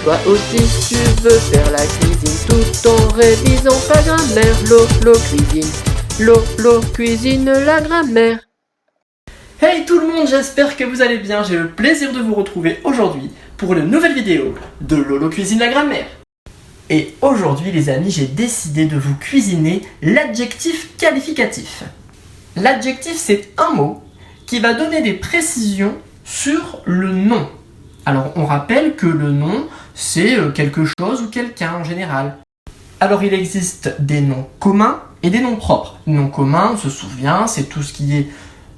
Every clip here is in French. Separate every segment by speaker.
Speaker 1: Toi aussi si tu veux faire la cuisine tout en révisant ta grammaire. Lolo cuisine, Lolo cuisine la grammaire.
Speaker 2: Hey tout le monde, j'espère que vous allez bien. J'ai le plaisir de vous retrouver aujourd'hui pour une nouvelle vidéo de Lolo cuisine la grammaire. Et aujourd'hui les amis, j'ai décidé de vous cuisiner l'adjectif qualificatif. L'adjectif, c'est un mot qui va donner des précisions sur le nom. Alors on rappelle que le nom, c'est quelque chose ou quelqu'un en général. Alors il existe des noms communs et des noms propres. Noms communs, on se souvient, c'est tout ce qui est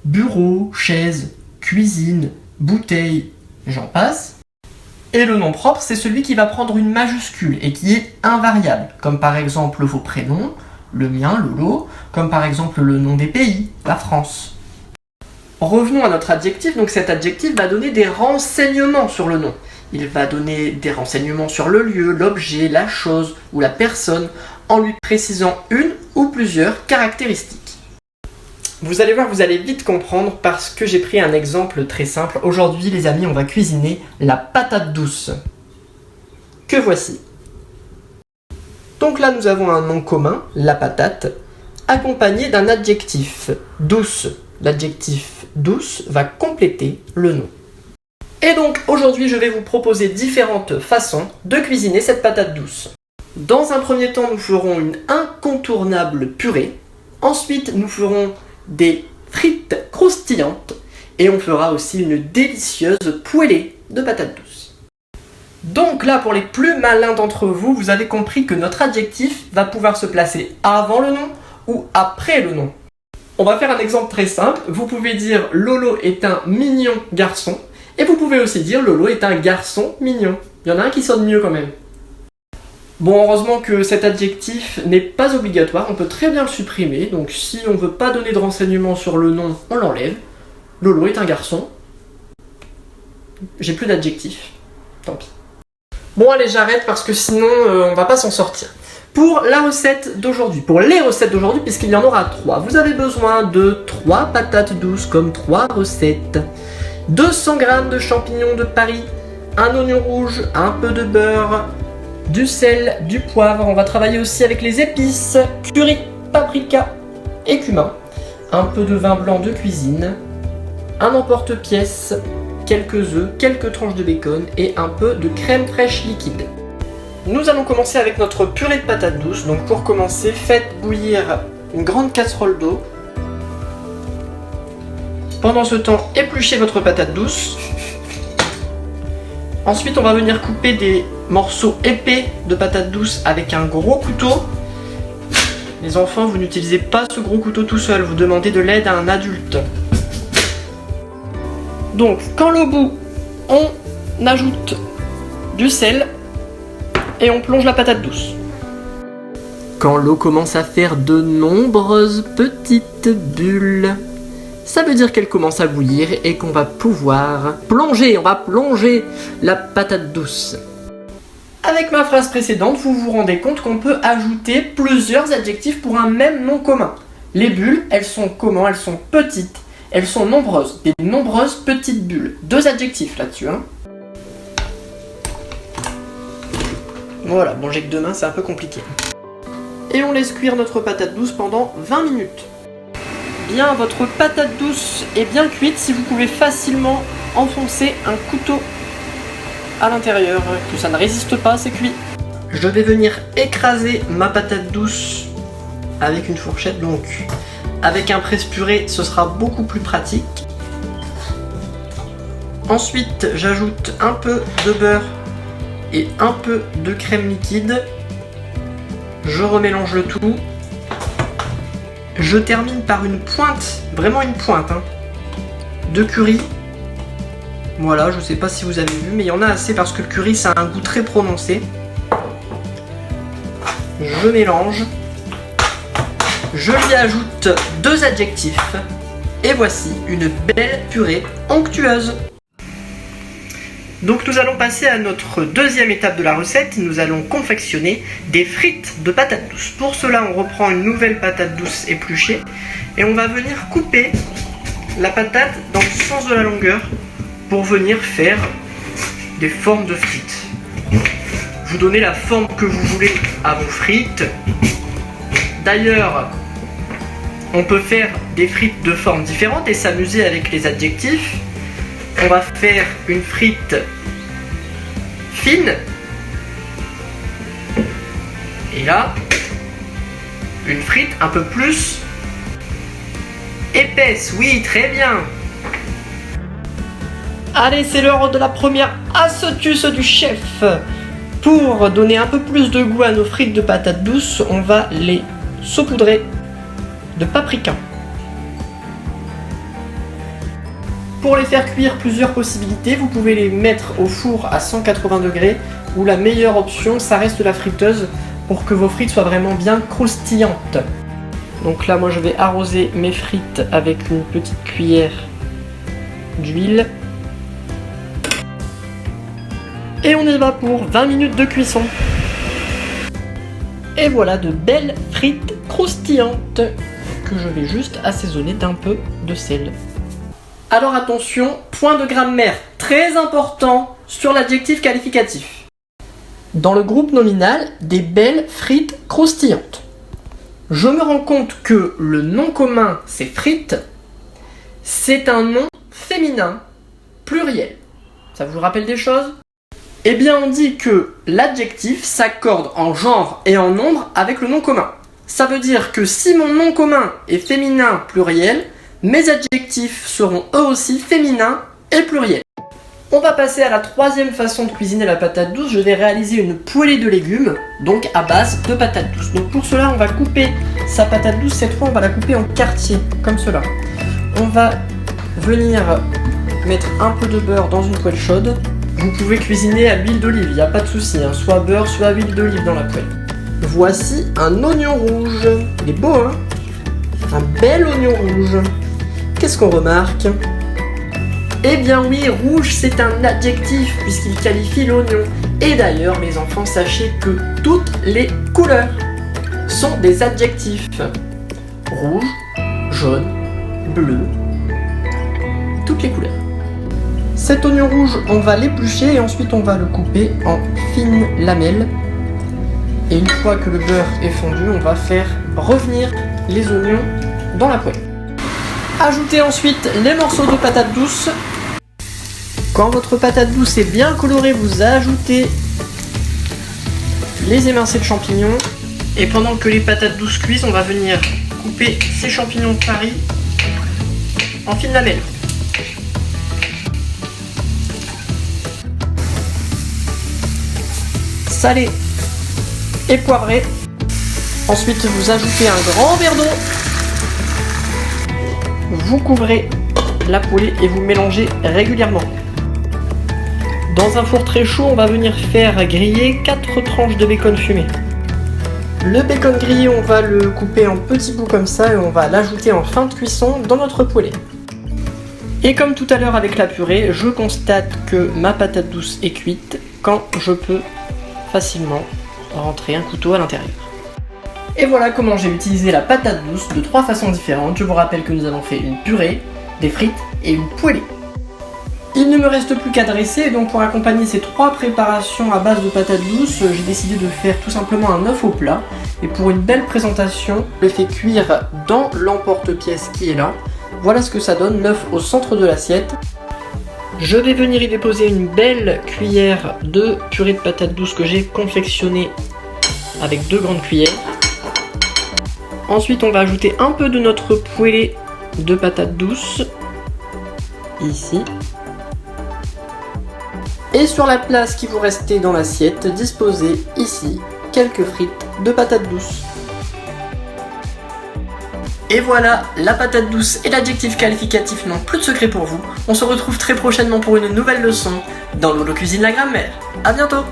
Speaker 2: bureau, chaise, cuisine, bouteille, j'en passe. Et le nom propre, c'est celui qui va prendre une majuscule et qui est invariable, comme par exemple vos prénoms, le mien, Lolo, comme par exemple le nom des pays, la France. Revenons à notre adjectif, donc cet adjectif va donner des renseignements sur le nom. Il va donner des renseignements sur le lieu, l'objet, la chose ou la personne, en lui précisant une ou plusieurs caractéristiques. Vous allez voir, vous allez vite comprendre parce que j'ai pris un exemple très simple. Aujourd'hui, les amis, on va cuisiner la patate douce. Que voici. Donc là, nous avons un nom commun, la patate, accompagné d'un adjectif, douce. L'adjectif douce va compléter le nom. Et donc, aujourd'hui, je vais vous proposer différentes façons de cuisiner cette patate douce. Dans un premier temps, nous ferons une incontournable purée. Ensuite, nous ferons des frites croustillantes et on fera aussi une délicieuse poêlée de patates douces. Donc là, pour les plus malins d'entre vous, vous avez compris que notre adjectif va pouvoir se placer avant le nom ou après le nom. On va faire un exemple très simple. Vous pouvez dire Lolo est un mignon garçon et vous pouvez aussi dire Lolo est un garçon mignon. Il y en a un qui sonne mieux quand même. Bon, heureusement que cet adjectif n'est pas obligatoire, on peut très bien le supprimer, donc si on ne veut pas donner de renseignements sur le nom, on l'enlève. Lolo est un garçon. J'ai plus d'adjectif, tant pis. Bon allez, j'arrête parce que sinon on va pas s'en sortir. Pour la recette d'aujourd'hui, pour les recettes d'aujourd'hui, puisqu'il y en aura 3, vous avez besoin de 3 patates douces comme 3 recettes, 200 g de champignons de Paris, un oignon rouge, un peu de beurre, du sel, du poivre, on va travailler aussi avec les épices, curry, paprika et cumin, un peu de vin blanc de cuisine, un emporte-pièce, quelques œufs, quelques tranches de bacon et un peu de crème fraîche liquide. Nous allons commencer avec notre purée de patates douces, donc pour commencer, faites bouillir une grande casserole d'eau. Pendant ce temps, épluchez votre patate douce. Ensuite, on va venir couper des morceaux épais de patates douces avec un gros couteau. Les enfants, vous n'utilisez pas ce gros couteau tout seul, vous demandez de l'aide à un adulte. Donc, quand l'eau bout, on ajoute du sel et on plonge la patate douce. Quand l'eau commence à faire de nombreuses petites bulles, ça veut dire qu'elle commence à bouillir et qu'on va pouvoir plonger, on va plonger la patate douce. Avec ma phrase précédente, vous vous rendez compte qu'on peut ajouter plusieurs adjectifs pour un même nom commun. Les bulles, elles sont comment? Elles sont petites, elles sont nombreuses, des nombreuses petites bulles. 2 adjectifs là-dessus, hein. Voilà, bon j'ai que 2 mains, c'est un peu compliqué. Et on laisse cuire notre patate douce pendant 20 minutes. Bien, votre patate douce est bien cuite si vous pouvez facilement enfoncer un couteau à l'intérieur, que ça ne résiste pas, c'est cuit. Je vais venir écraser ma patate douce avec une fourchette, donc avec un presse-purée ce sera beaucoup plus pratique. Ensuite j'ajoute un peu de beurre et un peu de crème liquide. Je remélange le tout. Je termine par une pointe, vraiment une pointe, hein, de curry. Voilà, je sais pas si vous avez vu, mais il y en a assez parce que le curry ça a un goût très prononcé. Je mélange. Je lui ajoute 2 adjectifs. Et voici une belle purée onctueuse. Donc nous allons passer à notre deuxième étape de la recette. Nous allons confectionner des frites de patates douces. Pour cela, on reprend une nouvelle patate douce épluchée et on va venir couper la patate dans le sens de la longueur pour venir faire des formes de frites. Vous donnez la forme que vous voulez à vos frites. D'ailleurs, on peut faire des frites de formes différentes et s'amuser avec les adjectifs. On va faire une frite fine. Et là, une frite un peu plus épaisse. Oui, très bien. Allez, c'est l'heure de la première astuce du chef. Pour donner un peu plus de goût à nos frites de patates douces, on va les saupoudrer de paprika. Pour les faire cuire, plusieurs possibilités. Vous pouvez les mettre au four à 180 degrés ou la meilleure option, ça reste la friteuse pour que vos frites soient vraiment bien croustillantes. Donc là, moi je vais arroser mes frites avec une petite cuillère d'huile. Et on y va pour 20 minutes de cuisson. Et voilà de belles frites croustillantes que je vais juste assaisonner d'un peu de sel. Alors attention, point de grammaire très important sur l'adjectif qualificatif. Dans le groupe nominal, des belles frites croustillantes. Je me rends compte que le nom commun, c'est frites, c'est un nom féminin, pluriel. Ça vous rappelle des choses ? Eh bien, on dit que l'adjectif s'accorde en genre et en nombre avec le nom commun. Ça veut dire que si mon nom commun est féminin pluriel, mes adjectifs seront eux aussi féminins et pluriels. On va passer à la troisième façon de cuisiner la patate douce. Je vais réaliser une poêlée de légumes, donc à base de patates douces. Donc pour cela, on va couper sa patate douce. Cette fois, on va la couper en quartiers, comme cela. On va venir mettre un peu de beurre dans une poêle chaude. Vous pouvez cuisiner à l'huile d'olive, il n'y a pas de souci, hein. Soit beurre, soit huile d'olive dans la poêle. Voici un oignon rouge. Il est beau, hein? Un bel oignon rouge. Qu'est-ce qu'on remarque? Eh bien oui, rouge c'est un adjectif puisqu'il qualifie l'oignon. Et d'ailleurs, les enfants, sachez que toutes les couleurs sont des adjectifs. Rouge, jaune, bleu, toutes les couleurs. Cet oignon rouge, on va l'éplucher et ensuite on va le couper en fines lamelles. Et une fois que le beurre est fondu, on va faire revenir les oignons dans la poêle. Ajoutez ensuite les morceaux de patates douces. Quand votre patate douce est bien colorée, vous ajoutez les émincés de champignons. Et pendant que les patates douces cuisent, on va venir couper ces champignons de Paris en fines lamelles. Salé et poivré. Ensuite, vous ajoutez un grand verre d'eau. Vous couvrez la poêlée et vous mélangez régulièrement. Dans un four très chaud, on va venir faire griller 4 tranches de bacon fumé. Le bacon grillé, on va le couper en petits bouts comme ça et on va l'ajouter en fin de cuisson dans notre poêlée. Et comme tout à l'heure avec la purée, je constate que ma patate douce est cuite quand je peux facilement rentrer un couteau à l'intérieur. Et voilà comment j'ai utilisé la patate douce de 3 façons différentes. Je vous rappelle que nous avons fait une purée, des frites et une poêlée. Il ne me reste plus qu'à dresser, et donc pour accompagner ces 3 préparations à base de patates douces, j'ai décidé de faire tout simplement un œuf au plat. Et pour une belle présentation, je l'ai fait cuire dans l'emporte-pièce qui est là. Voilà ce que ça donne, l'œuf au centre de l'assiette. Je vais venir y déposer une belle cuillère de purée de patates douces que j'ai confectionnée avec 2 grandes cuillères. Ensuite, on va ajouter un peu de notre poêlée de patates douces, ici. Et sur la place qui vous restait dans l'assiette, disposez ici quelques frites de patates douces. Et voilà, la patate douce et l'adjectif qualificatif n'ont plus de secret pour vous. On se retrouve très prochainement pour une nouvelle leçon dans Lolo Cuisine la grammaire. A bientôt!